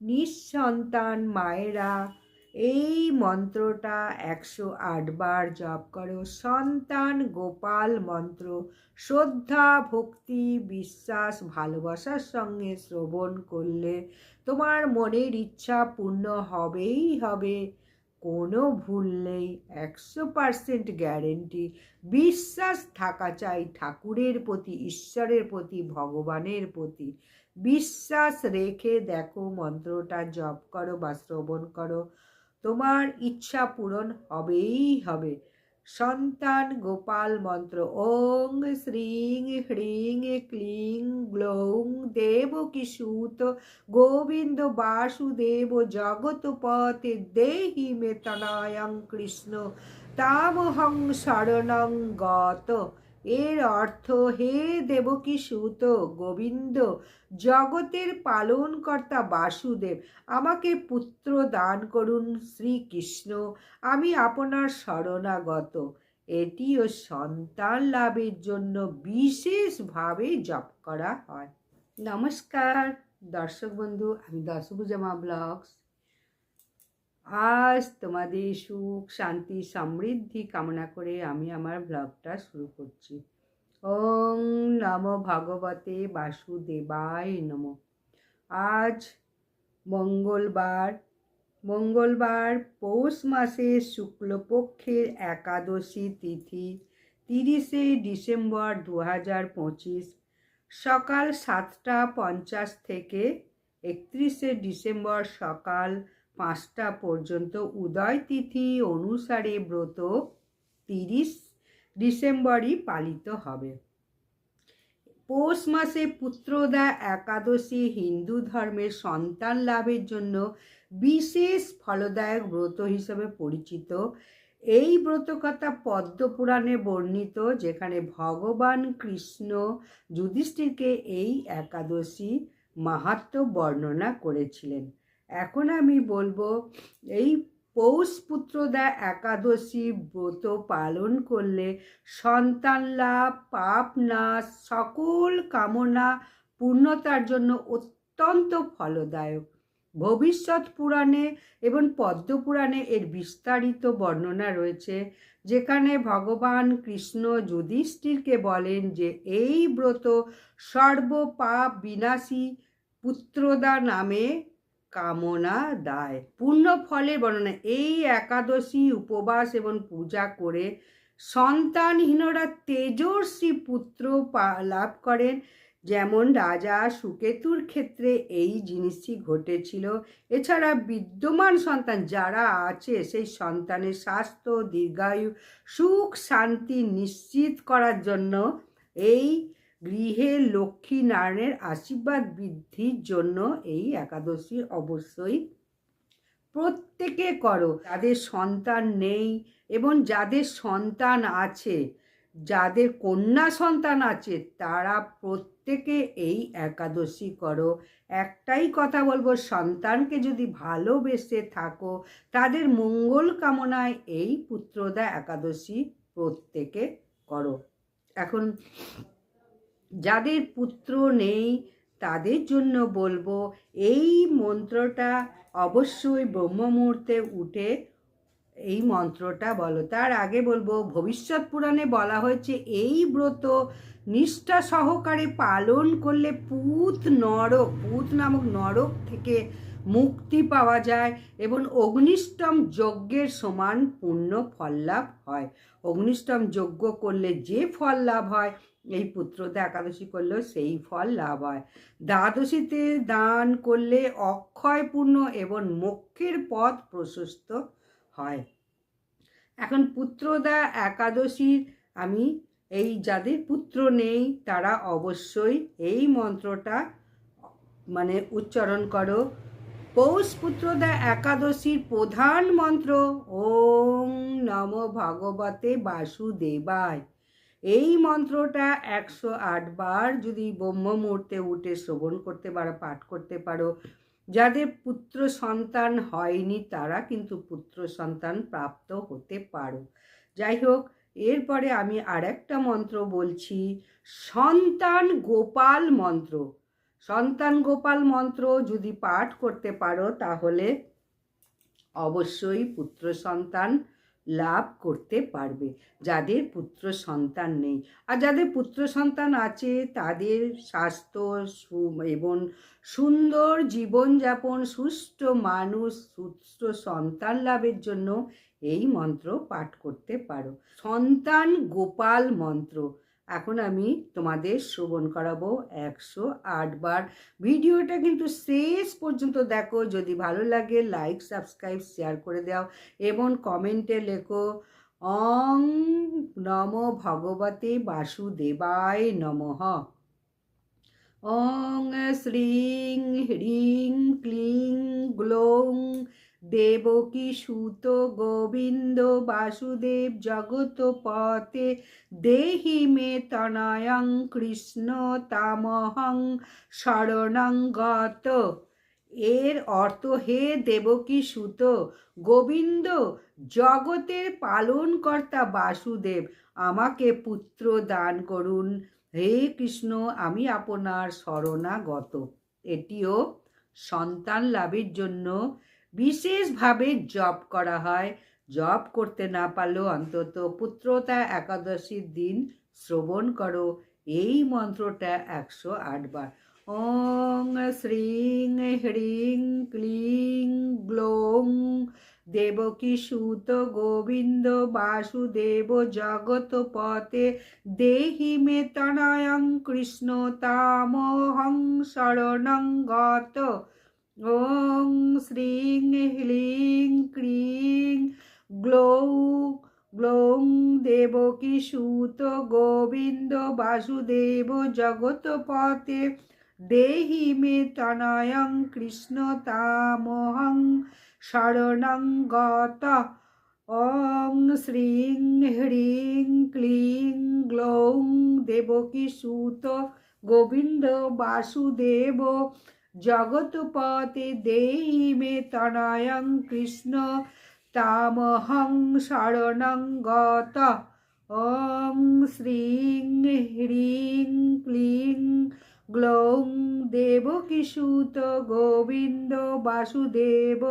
নিঃসন্তান মায়েরা এই মন্ত্রটা 108 বার জপ করো। সন্তান গোপাল মন্ত্র শ্রদ্ধা, ভক্তি, বিশ্বাস, ভালোবাসার সঙ্গে শ্রবণ করলে তোমার মনের ইচ্ছা পূর্ণ হবেই হবে, কোনো ভুল নেই, 100% গ্যারেন্টি। বিশ্বাস থাকা চাই ঠাকুরের প্রতি, ঈশ্বরের প্রতি, ভগবানের প্রতি। বিশ্বাস রেখে দেখো, মন্ত্রটা জপ করো বা শ্রবণ করো, তোমার ইচ্ছা পূরণ হবেই হবে। সন্তান গোপাল মন্ত্র ওং শ্রীং হ্রিং ক্লিং গ্লৌং দেবকীসূত গোবিন্দ বাসুদেব জগৎপতে দেহি মে তনয়ং কৃষ্ণ তামহং শরণং গত। এর অর্থ, হে দেবকীসূত গোবিন্দ, জগতের পালনকর্তা বাসুদেব, আমাকে পুত্র দান করুন শ্রীকৃষ্ণ, আমি আপনার শরণাগত। এটিও সন্তান লাভের জন্য বিশেষভাবে জপ করা হয়। নমস্কার দর্শক বন্ধু, আমি দশভুজা মা ব্লগস। আজ তোমাদের সুখ শান্তি সমৃদ্ধি কামনা করে আমি আমার ব্লগটা শুরু করছি। ওং নমো ভগবতে বাসুদেবায় নমঃ। আজ মঙ্গলবার পৌষ মাসের শুক্লপক্ষের একাদশী তিথি, 30শে ডিসেম্বর 2025, সকাল 7টা 50 থেকে 31শে ডিসেম্বর সকাল 5টা পর্যন্ত উদয় তিথি অনুসারে ব্রত 30 ডিসেম্বরই পালিত হবে। পৌষ মাসে পুত্রদা একাদশী হিন্দু ধর্মের সন্তান লাভের জন্য বিশেষ ফলদায়ক ব্রত হিসেবে পরিচিত। এই ব্রতকথা পদ্মপুরাণে বর্ণিত, যেখানে ভগবান কৃষ্ণ যুধিষ্ঠিরকে এই একাদশী মাহাত্ম্য বর্ণনা করেছিলেন। এখন আমি বলবো, এই পৌষ পুত্রদা একাদশী ব্রত পালন করলে সন্তান লাভ, পাপ নাশ, সকল কামনা পূর্ণতার জন্য অত্যন্ত ফলদায়ক। ভবিষ্যৎ পুরাণে এবং পদ্মপুরাণে এর বিস্তারিত বর্ণনা রয়েছে, যেখানে ভগবান কৃষ্ণ যুধিষ্ঠিরকে বলেন যে এই ব্রত সর্বপাপ বিনাশী পুত্রদা নামে কামনা দায়। পূর্ণ ফলের বর্ণনা, এই একাদশী উপবাস এবং পূজা করে সন্তানহীনরা তেজস্বী পুত্র লাভ করেন, যেমন রাজা সুকেতুর ক্ষেত্রে এই জিনিসটি ঘটেছিল। এছাড়া বিদ্যমান সন্তান যারা আছে, সেই সন্তানের স্বাস্থ্য, দীর্ঘায়ু, সুখ শান্তি নিশ্চিত করার জন্য এই গৃহে লক্ষ্মী নারায়ণের আশীর্বাদ বৃদ্ধির জন্য এই একাদশী অবশ্যই প্রত্যেকে করো। যাদের সন্তান নেই এবং যাদের সন্তান আছে, যাদের কন্যা সন্তান আছে, তারা প্রত্যেকে এই একাদশী করো। একটাই কথা বলবো, সন্তানকে যদি ভালোবেসে থাকো, তাদের মঙ্গল কামনায় এই পুত্রদা একাদশী প্রত্যেকে করো। এখন যাদের পুত্র নেই তাদের জন্য বলবো, এই মন্ত্রটা অবশ্যই ব্রহ্ম মুহূর্তে উঠে এই মন্ত্রটা বলো। তার আগে বলবো, ভবিষ্যৎ পুরাণে বলা হয়েছে এই ব্রত নিষ্ঠা সহকারে পালন করলে পুত নামক নরক থেকে মুক্তি পাওয়া যায় এবং অগ্নিষ্টম যজ্ঞের সমান পূর্ণ ফল লাভ হয়। অগ্নিষ্টম যজ্ঞ করলে যে ফল লাভ হয়, এই পুত্রদা একাদশী করলেও সেই ফল লাভ হয়। দ্বাদশীতে দান করলে অক্ষয় পূর্ণ এবং মোক্ষের পথ প্রশস্ত হয়। এখন পুত্রদা একাদশীর আমি এই যাদের পুত্র নেই তারা অবশ্যই এই মন্ত্রটা উচ্চারণ করো। পৌষ পুত্রদা একাদশীর প্রধান মন্ত্র ওং নমো ভগবতে বাসুদেবায়। এই মন্ত্রটা 108 বার যদি ব্রহ্ম মুহূর্তে উঠে শ্রবণ করতে পারো, পাঠ করতে পারো, যাদের পুত্র সন্তান হয়নি তারা কিন্তু পুত্র সন্তান প্রাপ্ত হতে পারো। যাই হোক, এরপরে আমি আরেকটা মন্ত্র বলছি, সন্তান গোপাল মন্ত্র। সন্তান গোপাল মন্ত্র যদি পাঠ করতে পারো তাহলে অবশ্যই পুত্র সন্তান লাভ করতে পারবে, যাদের পুত্র সন্তান নেই। আর যাদের পুত্র সন্তান আছে তাদের স্বাস্থ্য এবং সুন্দর জীবনযাপন, সুস্থ মানুষ, সুস্থ সন্তান লাভের জন্য এই মন্ত্র পাঠ করতে পারো। সন্তান গোপাল মন্ত্র এখন আমি তোমাদের শ্রবণ করাবো 108 বার। ভিডিওটা কিন্তু শেষ পর্যন্ত দেখো, যদি ভালো লাগে লাইক সাবস্ক্রাইব শেয়ার করে দাও এবং কমেন্টে লেখো অং নমো ভগবতে বাসুদেবায় নমঃ। ওং শ্রীং হ্রিং ক্লিং গ্লৌং দেবকী সুত গোবিন্দ বাসুদেব জগৎপতে দেহি মে তনয়ং কৃষ্ণ তামহং শরণং গত। এর অর্থ, হে দেবকী সুত গোবিন্দ জগতের পালনকর্তা বাসুদেব, আমাকে পুত্র দান করুন। হে কৃষ্ণ, আমি আপনার শরণাগত। এটিও সন্তান লাভের জন্য বিশেষভাবে জপ করা হয়। জপ করতে না পারলেও অন্তত পুত্রতা একাদশীর দিন শ্রবণ করো এই মন্ত্রটা 108 বার। ওং শ্রীং হ্রিং ক্লিং গ্লৌং দেবকী সুত গোবিন্দ বাসুদেব জগৎপতে দেহি মে তনয়ং কৃষ্ণ তামহং শরণং গত। ওং শ্রীং হ্রিং ক্লিং গ্লৌং দেবকী সুত গোবিন্দ বাসুদেব জগৎপতে দেহি মে তনয়ং কৃষ্ণ তামহং শরণং গত। ওং শ্রীং হ্রিং ক্লিং গ্লৌং দেবকী সুত গোবিন্দ বাসুদেব জগৎপতে দেহি মে তনয়ং কৃষ্ণ তামহং শরণং গত। ওং শ্রীং হ্রিং ক্লিং গ্লৌং দেবকী সুত গোবিন্দ বাসুদেব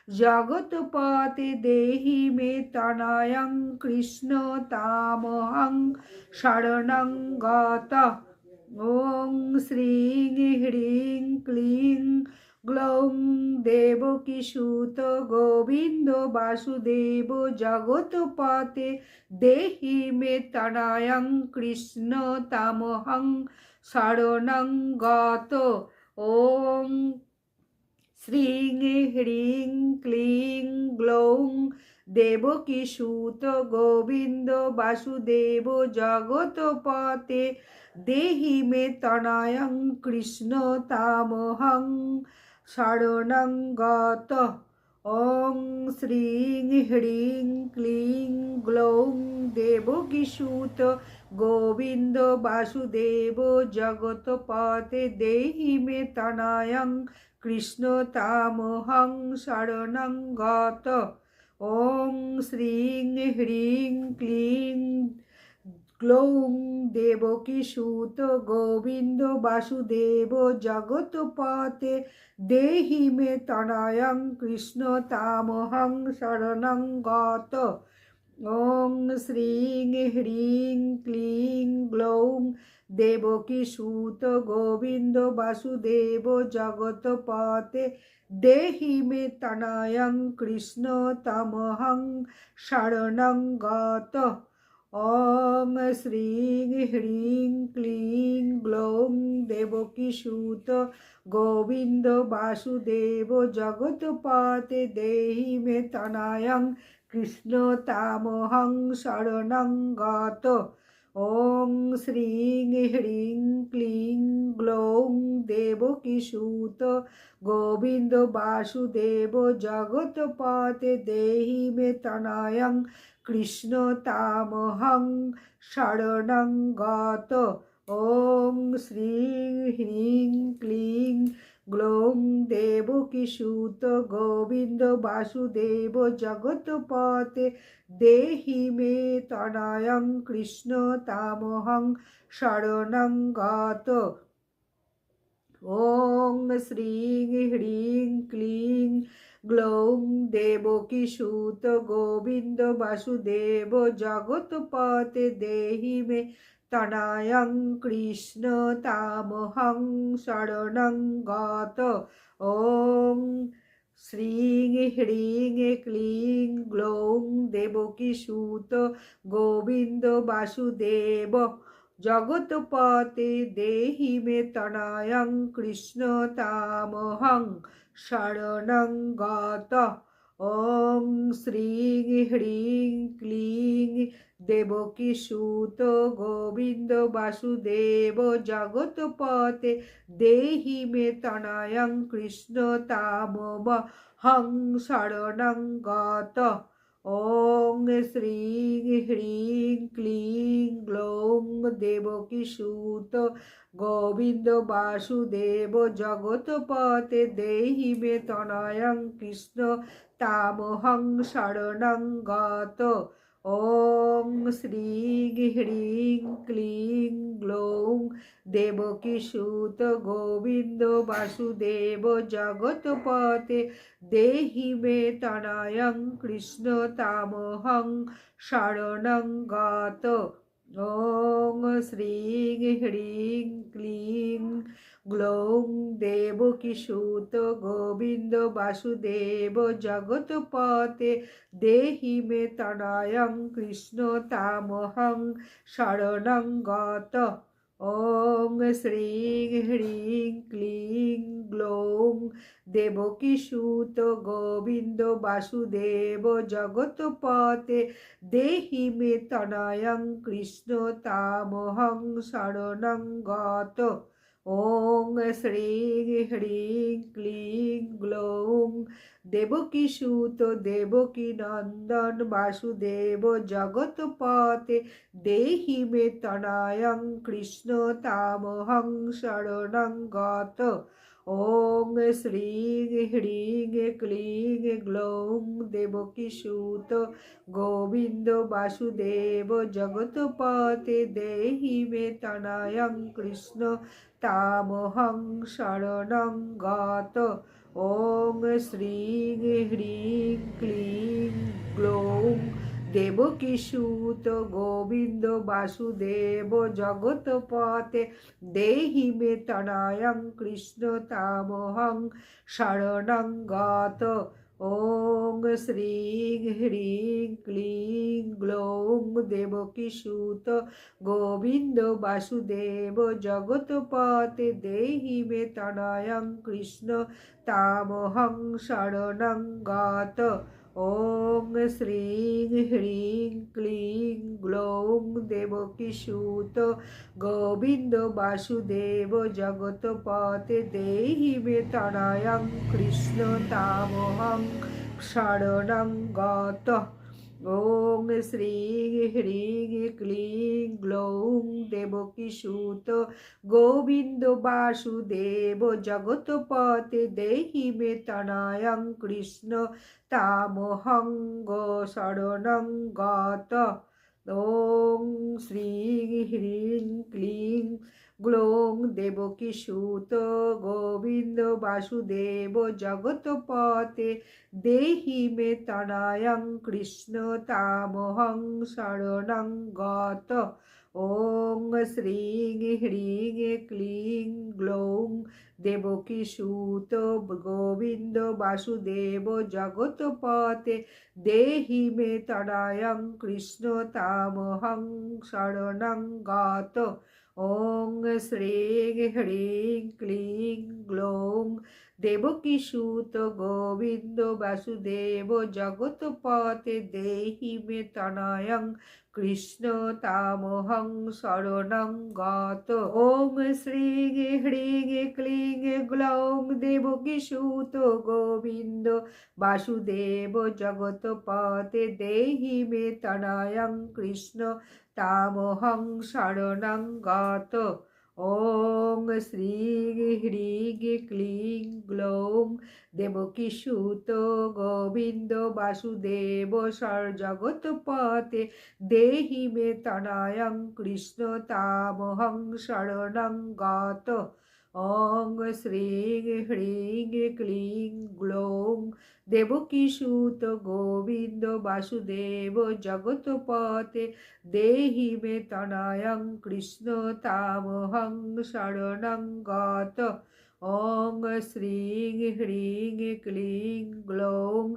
জগৎপতে দেহি মে তনয়ং কৃষ্ণ তামহং শরণং গত। ওং শ্রীং হ্রিং ক্লিং গ্লৌং দেবকী সুত গোবিন্দ বাসুদেব জগৎপতে দেহি মে তনয়ং কৃষ্ণ তামহং শরণং গত। ওং শ্রীং হ্রিং ক্লিং গ্লৌং দেবকী সুত গোবিন্দ বাসুদেব জগৎপতে দেহি মে তনয়ং কৃষ্ণ তামহং শরণং গত। ওং শ্রীং হ্রিং ক্লিং গ্লৌং দেবকী সুত গোবিন্দ বাসুদেব জগৎপতে দেহি মে তনয়ং কৃষ্ণ তামহং শরণং গত। ওং শ্রীং হ্রিং ক্লিং গ্লৌং দেবকী সুত গোবিন্দ বাসুদেব জগৎপতে দেহি মে তনয়ং কৃষ্ণ তামহং শরণং গত। ওং শ্রীং হ্রিং ক্লিং গ্লৌং দেবকী সুত গোবিন্দ বাসুদেব জগৎপতে দেহি মে তনয়ং কৃষ্ণ তামহং শরণং গত। ওং শ্রীং হ্রিং ক্লিং গ্লৌং দেবকী সুত গোবিন্দ বাসুদেব জগৎপতে দেহি মে তনয়ং কৃষ্ণ তামহং শরণং গত। ওং শ্রীং হ্রিং ক্লিং গ্লৌং দেবকী সুত গোবিন্দ বাসুদেব জগৎপতে দেহি মে তনয়ং কৃষ্ণ তামহং শরণং গত। ওং শ্রীং হ্রিং ক্লিং গ্লৌং দেবকী সুত গোবিন্দ বাসুদেব জগৎপতে দেহি মে তনয়ং কৃষ্ণ তামহং শরণং গত। ॐ श्रीं ह्रीं क्लीं ग्लौं देवकीसूत गोविन्द वासुदेव जगत्पते देहि मे तनयं कृष्ण तामहं शरणं गत। ॐ श्रीं ह्रीं क्लीं ग्लौं देवकीसूत गोविन्द वासुदेव जगत्पते देहि मे तनयं कृष्ण तामहं शरणं गत। ॐ श्रीं ह्रीं क्लीं देवकीसूत गोविन्द वासुदेव जगत्पते देहि मे तनयं कृष्ण तामहं शरणं गत। ॐ श्रीं ह्रीं क्लीं ग्लौं देवकीसूत गोविन्द वासुदेव जगत्पते देहि मे तनयं कृष्ण तामहं शरणं गत। ॐ श्रीं ह्रीं क्लीं ग्लौं देवकीसूत गोविन्द वासुदेव जगत्पते देहि मे तनयं कृष्ण तामहं शरणं गत। ॐ श्रीं ह्रीं क्लीं ग्लौं देवकीसूत गोविन्द वासुदेव जगत्पते देहि मे तनयं कृष्ण तामहं शरणं गत। ॐ श्रीं ह्रीं क्लीं ग्लौं देवकीसूत गोविन्द वासुदेव जगत्पते देहि मे तनयं कृष्ण तामहं शरणं गत। ॐ श्रीं ह्रीं क्लीं ग्लौं देवकीसूत देवकीनन्दन वासुदेव जगत्पते देहि मे तनयं कृष्ण तामहं शरणं गत। ॐ श्रीं ह्रीं क्लीं ग्लौं देवकीसूत गोविन्द वासुदेव जगत्पते देहि मे तनयं कृष्ण तामहं शरणं गत। ॐ श्रीं ह्रीं क्लीं ग्लौं देवकीसूत गोविन्द वासुदेव जगत्पते देहि मे तनयं कृष्ण तामहं शरणं गत। ॐ श्रीं ह्रीं क्लीं ग्लौं देवकीसूत गोविन्द वासुदेव जगत्पते देहि मे तनयं कृष्ण तामहं शरणं गत। ॐ श्रीं ह्रीं क्लीं ग्लौं देवकीसूत गोविन्द वासुदेव जगत्पते देहि मे तनयं कृष्ण तामहं शरणं गत। ॐ श्रीं ह्रीं क्लीं ग्लौं देवकीसूत गोविन्द वासुदेव जगत्पते देहि मे तनयं कृष्ण तामहं शरणं गत। ॐ श्रीं ह्रीं क्लीं ग्लौं देवकीसूत गोविन्द वासुदेव जगत्पते देहि मे तनयं कृष्ण तामहं शरणं गत। ॐ श्रीं ह्रीं क्लीं ग्लौं देवकीसूत गोविन्द वासुदेव जगत्पते देहि मे तनयं कृष्ण तामहं शरणं गत। ॐ श्रीं ह्रीं क्लीं ग्लौं देवकीसूत गोविन्द वासुदेव जगत्पते देहि मे तनयं कृष्ण तामहं शरणं गत। ॐ श्रीं ह्रीं क्लीं ग्लौं देवकीसूत गोविन्द वासुदेव जगत्पते देहि मे तनयं कृष्ण तामहं शरणं गत। ॐ श्रीं ह्रीं क्लीं ग्लौं देवकीसूत गोविन्द वासुदेव जगत्पते देहि मे तनयं कृष्ण तामहं शरणं गत। ॐ श्रीं ह्रीं क्लीं ग्लौं देवकीसूत गोविन्द वासुदेव जगत्पते देहि मे तनयं कृष्ण तामहं शरणं गत। ॐ श्रीं ह्रीं क्लीं ग्लौं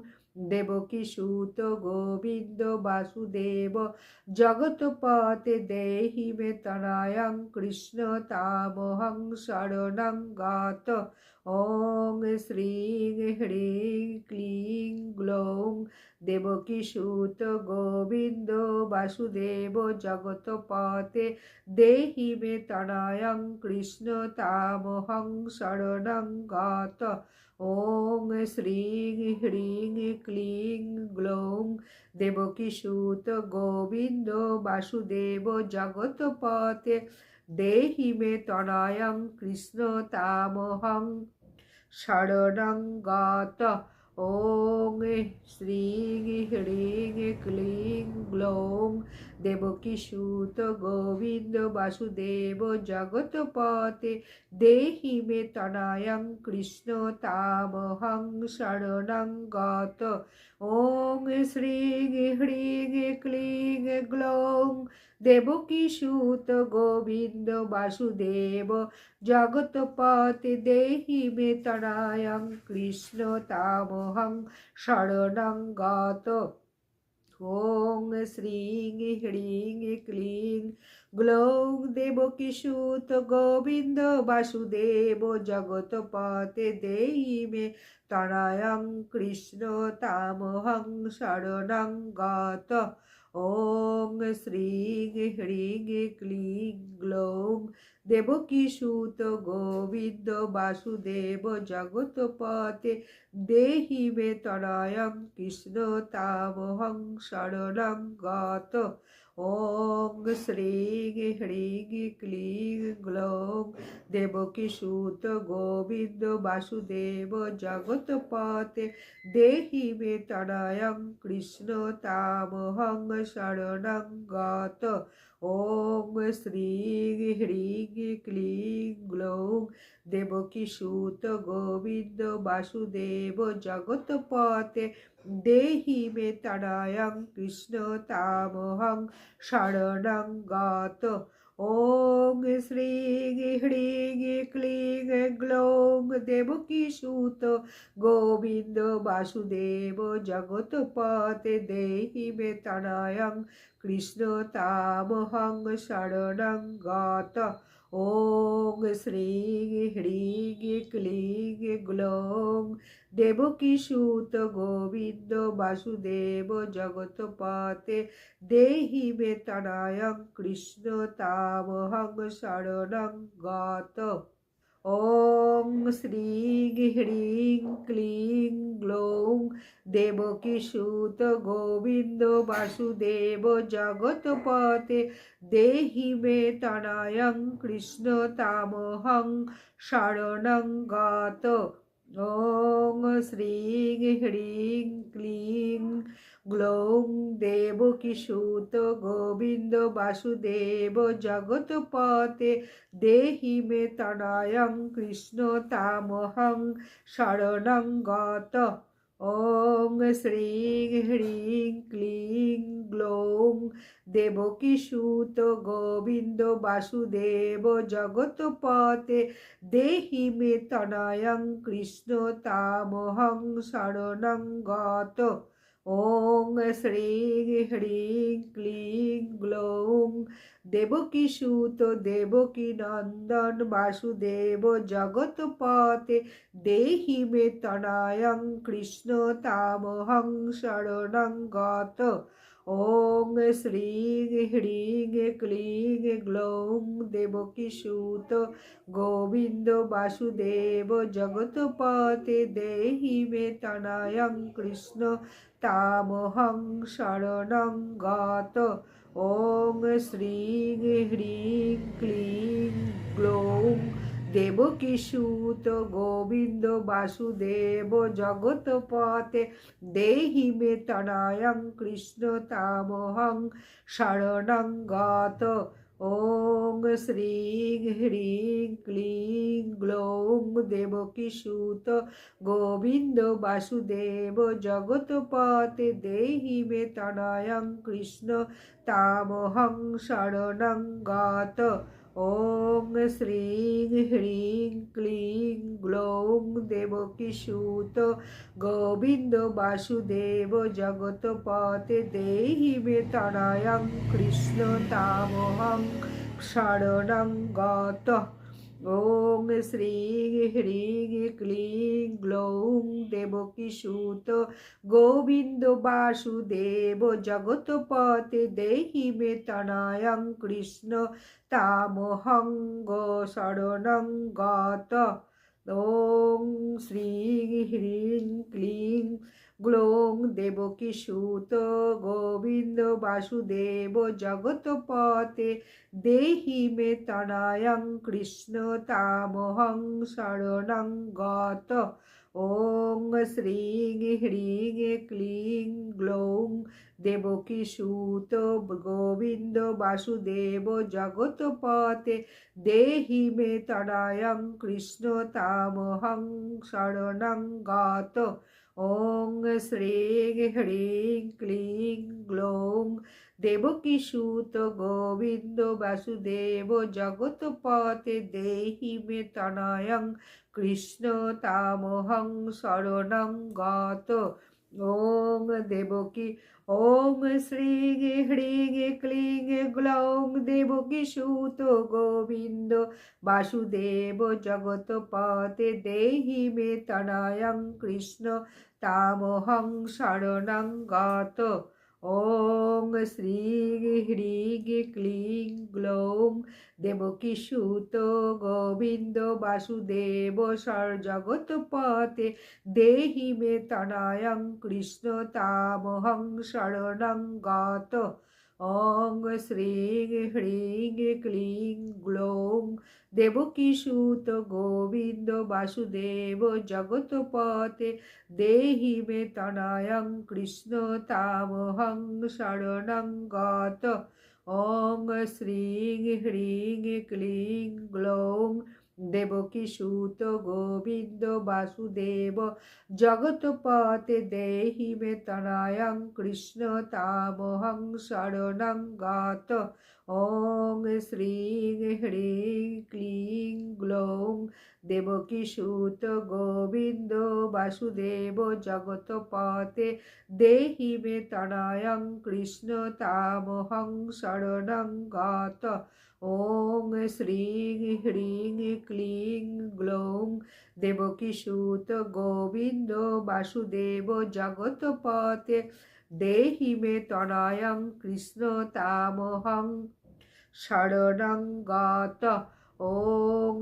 देवकीसूत गोविन्द वासुदेव जगत्पते देहि मे तनयं कृष्ण तामहं शरणं गत। ॐ श्रीं ह्रीं क्लीं ग्लौं देवकीसूत गोविन्द वासुदेव जगत्पते देहि मे तनयं कृष्ण तामहं शरणं गत। ॐ श्रीं ह्रीं क्लीं ग्लौं देवकीसूत गोविन्द वासुदेव जगत्पते देहि मे तनयं कृष्ण तामहं शरणं गत। ॐ श्रीं ह्रीं क्लीं ग्लौं देवकीसूत गोविन्द वासुदेव जगत्पते देहि मे तनयं कृष्ण तामहं शरणं गत। ॐ श्रीं ह्रीं क्लीं ग्लौं देवकीसूत गोविन्द वासुदेव जगत्पते देहि मे तनयं कृष्ण तामहं शरणं गत। ॐ श्रीं ह्रीं क्लीं ग्लौं देवकीसूत गोविन्द वासुदेव जगत्पते देहि मे तनयं कृष्ण तामहं शरणं गत। ॐ श्रीं ह्रीं क्लीं ग्लौं देवकीसूत गोविन्द वासुदेव जगत्पते देहि मे तनयं कृष्ण तामहं शरणं गत। ॐ श्रीं ह्रीं क्लीं ग्लौं देवकीसूत गोविन्द वासुदेव जगत्पते देहि मे तनयं कृष्ण तामहं शरणं गत। ॐ श्रीं ह्रीं क्लीं ग्लौं देवकीसूत गोविन्द वासुदेव जगत्पते देहि मे तनयं कृष्ण तामहं शरणं गत। ॐ श्रीं ह्रीं क्लीं ग्लौं देवकीसूत गोविन्द वासुदेव जगत्पते देहि मे तनयं कृष्ण तामहं शरणं गत। ॐ श्रीं ह्रीं क्लीं ग्लौं देवकीसूत गोविन्द वासुदेव जगत्पते देहि मे तनयं कृष्ण तामहं शरणं गत। ॐ श्रीं ह्रीं क्लीं ग्लौं देवकीसूत गोविन्द वासुदेव जगत्पते देहि मे तनयं कृष्ण तामहं शरणं गत। ॐ श्रीं ह्रीं क्लीं ग्लौं देवकीसूत गोविन्द वासुदेव जगत्पते देहि मे तनयं कृष्ण तामहं शरणं गत। ॐ श्रीं ह्रीं क्लीं ग्लौं देवकीसूत गोविन्द वासुदेव जगत्पते देहि मे तनयं कृष्ण तामहं शरणं गत। ॐ श्रीं ह्रीं क्लीं ग्लौं देवकीसूत देवकीनन्दन वासुदेव जगत्पते देहि मे तनयं कृष्ण तामहं शरणं गत। ॐ श्रीं ह्रीं क्लीं ग्लौं देवकीसूत गोविन्द वासुदेव जगत्पते देहि मे तनयं कृष्ण तामहं शरणं गत। ॐ श्रीं ह्रीं क्लीं ग्लौं देवकीसूत गोविन्द वासुदेव जगत्पते देहि मे तनयं कृष्ण तामहं शरणं गत। ॐ श्रीं ह्रीं क्लीं ग्लौं देवकीसुत गोविन्द वासुदेव जगत्पते देहि मे तनयं कृष्ण तामहं शरणं गत। ॐ श्रीं ह्रीं क्लीं ग्लौं देवकीसुत गोविन्द वासुदेव जगत्पते देहि मे तनयं कृष्ण तामहं शरणं गतः। ॐ श्रीं ह्रीं क्लीं ग्लौं देवकीसुत गोविन्द वासुदेव जगत्पते देहि मे तनयं कृष्ण तामहं शरणं गतः। ॐ श्रीं ह्रीं क्लीं ग्लौं देवकीसुत गोविन्द वासुदेव जगत्पते देहि मे तनयं कृष्ण तामहं शरणं गतः। ॐ श्रीं ह्रीं क्लीं ग्लौं देवकीसुत गोविन्द वासुदेव जगत्पते देहि मे तनयं कृष्ण तामहं शरणं गतः। ॐ श्रीं ह्रीं क्लीं ग्लौं देवकीसुत गोविन्द वासुदेव जगत्पते देहि मे तनयं कृष्ण तामहं शरणं गतः। ॐ देवकी ॐ श्रीं ह्रीं क्लीं ग्लौं देवकीसुत गोविन्द वासुदेव जगत्पते देहि मे तनयं कृष्ण तामहं शरणं गतः। ॐ श्रीं ह्रीं क्लीं ग्लौं देवकीसुत गोविन्द वासुदेव जगत्पते देहि मे तनयं कृष्ण तामहं शरणं गतः। ॐ श्रीं ह्रीं क्लीं ग्लौं देवकीसुत गोविन्द वासुदेव जगत्पते देहि मे तनयं कृष्ण तामहं शरणं गतः। ॐ श्रीं ह्रीं क्लीं ग्लौं देवकीसुत गोविन्द वासुदेव जगत्पते देहि मे तनयं कृष्ण तामहं शरणं गतः। ॐ श्रीं ह्रीं क्लीं ग्लौं देवकीसुत गोविन्द वासुदेव जगत्पते देहि मे तनयं कृष्ण तामहं शरणं गतः। ॐ श्रीं ह्रीं क्लीं ग्लौं देवकीसुत गोविन्द वासुदेव जगत्पते देहि मे तनयं कृष्ण तामहं शरणं गतः। ॐ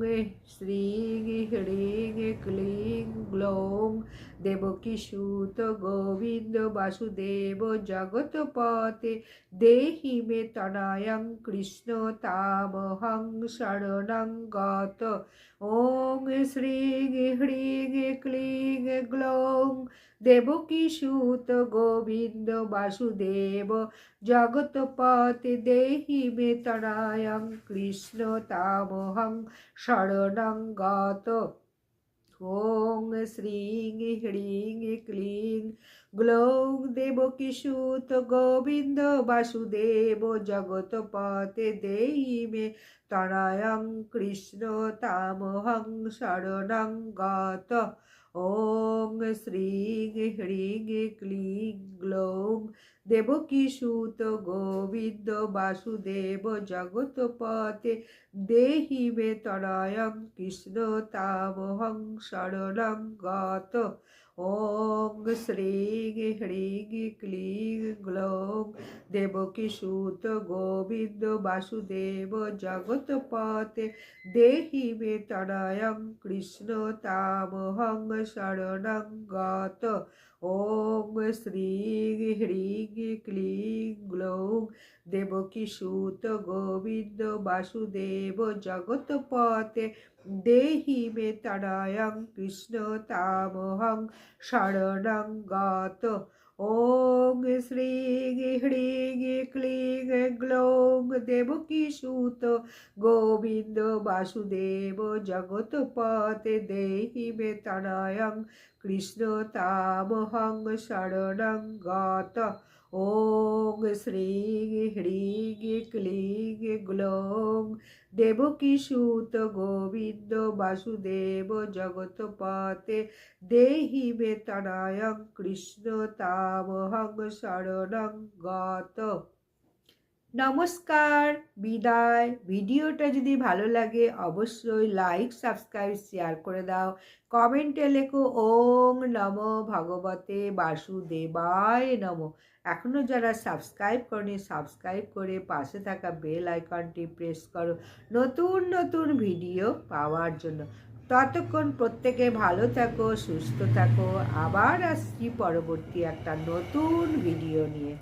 श्रीं ह्रीं क्लीं ग्लौं देवकीसुत गोविन्द वासुदेव जगत्पते देहि मे तनयं कृष्ण तामहं शरणं गतः। ॐ श्रीं ह्रीं क्लीं ग्लौं देवकीसुत गोविन्द वासुदेव जगत्पते देहि मे तनयं कृष्ण तामहं शरणं गतः। ॐ श्रीं ह्रीं क्लीं ग्लौं देवकीसुत गोविन्द वासुदेव जगत्पते देहि मे तनयं कृष्ण तामहं शरणं गतः। ॐ श्रीं ह्रीं क्लीं ग्लौं देवकीसुत गोविन्द वासुदेव जगत्पते देहि मे तनयं कृष्ण तामहं शरणं गतः। ॐ श्रीं ह्रीं क्लीं ग्लौं देवकीसुत गोविन्द वासुदेव जगत्पते देहि मे तनयं कृष्ण तामहं शरणं गतः। ॐ श्रीं ह्रीं क्लीं ग्लौं देवकीसुत गोविन्द वासुदेव जगत्पते देहि मे तनयं कृष्ण तामहं शरणं गतः। ওং শ্রী হ্রিং ক্লিং গ্লৌং দেবকী সুত গোবিন্দ বাসুদেব জগৎপতে দেহি মে তনয়ং কৃষ্ণ তামহং শরণং গত। ওং শ্রী হ্রিং ক্লিং গ্লৌং দেবকী সুত গোবিন্দ বাসুদেব জগৎপতে দেহি মে তনয়ং কৃষ্ণ তামহং শরণং গত। নমস্কার, বিদায়। ভিডিওটা যদি ভালো লাগে অবশ্যই লাইক, সাবস্ক্রাইব, শেয়ার করে দাও। কমেন্টে লেখো ওং নমো ভগবতে বাসুদেবায় নমো। এখনও যারা সাবস্ক্রাইব করনি সাবস্ক্রাইব করে পাশে থাকা বেল আইকনটি প্রেস করো নতুন নতুন ভিডিও পাওয়ার জন্য। ততক্ষণ প্রত্যেকে ভালো থাকো, সুস্থ থাকো। আবার আসছি পরবর্তী একটা নতুন ভিডিও নিয়ে।